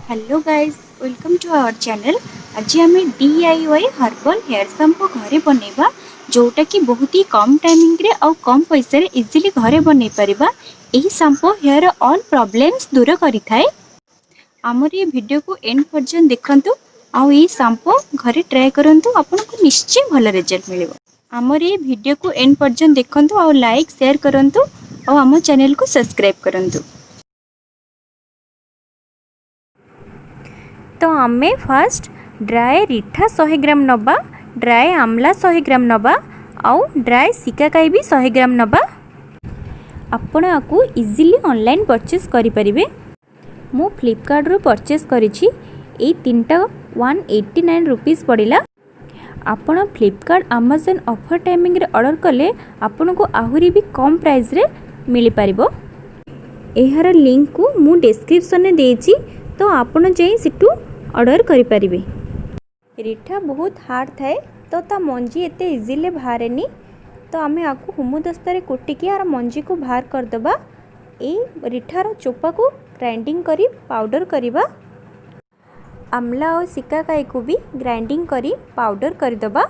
Hello guys, welcome to our channel. आज आम DIY herbal hair shampoo घरे बनैबा, जोटा कि बहुत ही कम टाइमिंग रे और कम पैसा रे इजीली घरे बनै परिबा। एही शैम्पू हेयर ऑल प्रॉब्लम्स दूर करि थाए। हमर ये वीडियो को एंड पर्यंत देखंतु और ये शैम्पू घरे ट्राई करंतु, आपनको निश्चय भल रिजल्ट मिलिबो। हमर ये वीडियो को एंड पर्यंत देखंतु और लाइक शेयर करंतु और हम चैनल को सब्सक्राइब करंतु। तो आमे फास्ट ड्राए रिठा 100 ग्राम नबा, ड्राए आमला 100 ग्राम नबा आउ ड्राए सिकाकाई भी 100 ग्राम नबा। आपण आकु इजीली ऑनलाइन परचेस करि परिबे। मु फ्लिपकार्ट रो परचेस करिछि। ए तीनटा 189 रुपीस पड़िला। आपण फ्लिपकार्ट अमेज़न ऑफर टाइमिंग रे ऑर्डर कले आपण को आहुरी भी कम प्राइस रे मिली परिबो। एहार लिंक को मु डिस्क्रिप्शन में देछि, तो आपण जाई सिटू ऑर्डर करि परिबे। रिठा बहुत हार्ड थाए, तो ता मंजी एते इजीली बाहरेनी। तो आमे आकु हुमुदस्तारे कुटिकी आर मंजी को बाहर कर दबा। ए रिठार चोपा को ग्राइंडिंग करी पाउडर करिबा। आमला और सिकाकाई को भी ग्राइंडिंग करी पाउडर कर दबा।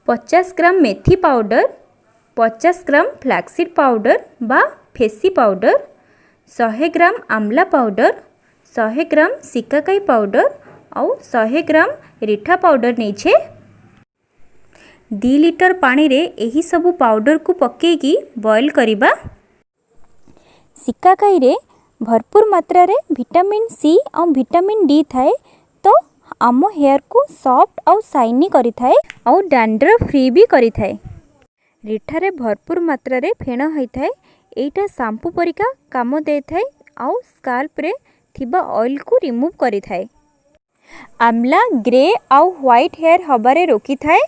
50 ग्राम मेथी पाउडर, 50 ग्राम फ्लैक्सीड पाउडर बा फेसी पाउडर, 100 ग्राम आमला पाउडर, 100 ग्राम सिकाकाई पाउडर और 100 ग्राम रिठा पाउडर नहीं छे। 2 लीटर पानी रे एही सबु पाउडर को पकेगी बॉयल करिबा। सिकाकाई रे भरपूर मात्रा रे विटामिन सी और विटामिन डी थाए, तो आम हेयर को सॉफ्ट और शाइनी करि थाए और डैंड्रफ फ्री भी करि थाए। रिठा रे भरपूर मात्रा रे फेण होई थाए। एटा शैम्पू परिका काम दे थाए और स्काल्प रे थिबा ऑयल को रिमूव करि थाए। आमला ग्रे और व्हाइट हेयर हबारे रोकी थाए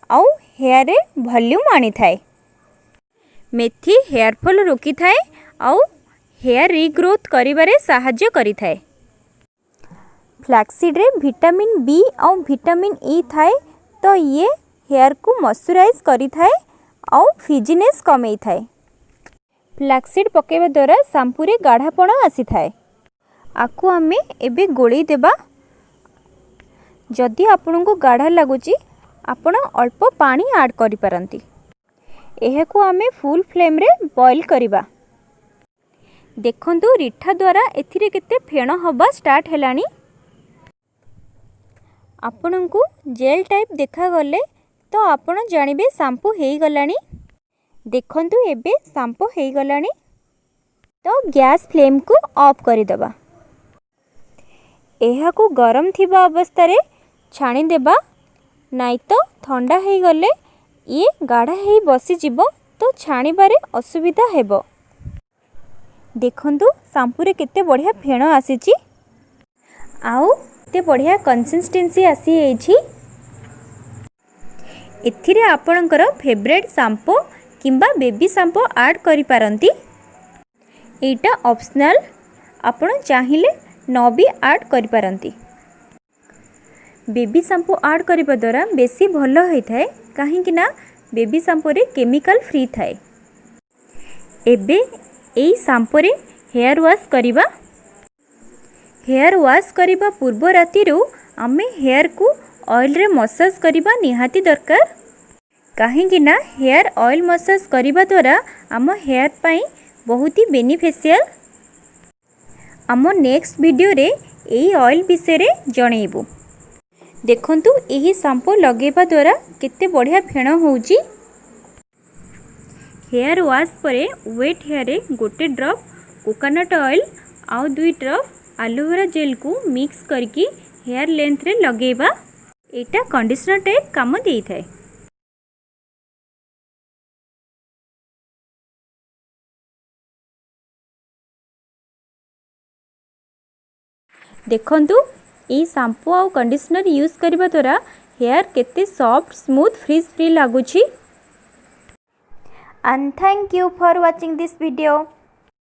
और हेयर रे वॉल्यूम आनी थाए। मेथी हेयर फॉल रोकी थाए और हेयर रीग्रोथ करिबारे सहाय्य करि थाए। फ्लैक्सीड रे विटामिन बी और विटामिन ई थाए, तो ये हेयर को मॉइस्चराइज करि थाए और फिजीनेस कमेई थाए। फ्लैक्सीड पकेबा द्वारा शैम्पू रे गाढ़ापण आसी थाए। आकु आमे एबे गोळी देबा। जदि आपन को गाढ़ा लागुची, आपण अल्प पानी ऐड करि परंती। एहा को आमे फुल फ्लेम रे बॉयल करिबा। देखंतु रिठा द्वारा एथिरे केते फेण हबा स्टार्ट हेलानी। आपन को जेल टाइप देखा गले, तो आपण जानिबे शैम्पू हेई गलानी। देखंतु एबे शैम्पू हेई गलानी। तो गैस फ्लेम को ऑफ करि दबा। एहा को गरम थिबा अवस्था रे छाणी देबा, नाइ तो ठंडा हेई गले ये गाढ़ा हेई बसी जिवो, तो छाणीबारे असुविधा हेबो। देखंतु शैम्पू रे केते बढ़िया फेण आसीची आउ केते बढ़िया कंसिस्टेंसी आसी एछि। एथिरे आपणकर फेवरेट शैम्पू किंबा बेबी शैम्पू ऐड करि पारंती। एटा ऑप्शनल, आपण चाहिए न भी ऐड करि पारंती। बेबी शैम्पू ऐड करिबा द्वारा बेसी भल होई थाए, काहेकि ना बेबी शैम्पू रे केमिकल फ्री थाए। एबे एई शैम्पू रे हेयर वॉश करिबा। हेयर वॉश करिबा पूर्व राति रो आमे हेयर को ऑयल रे मसाज करिबा निहाती दरकार। काहेकि ना हेयर ऑयल मसाज करिबा द्वारा आम हेयर पाई बहुत ही बेनिफिशियल। आम नेक्स्ट वीडियो रे एई ऑयल विषय रे जणैबू। देखंतु एही शैम्पू लगेबा द्वारा केते बढ़िया फेण होउची। हेयर वॉश परे वेट हेयर रे गोटे ड्रॉप कोकोनट ऑयल आउ 2 ड्रॉप एलोवेरा जेल को मिक्स करके हेयर लेंथ रे लगेबा। एटा कंडीशनर टाइप काम देई थाए। देखंतु ई शैम्पू आउ कंडीशनर यूज करबा द्वारा हेयर केते सॉफ्ट स्मूथ फ्रीज फ्री लागुची। And thank you for watching this video.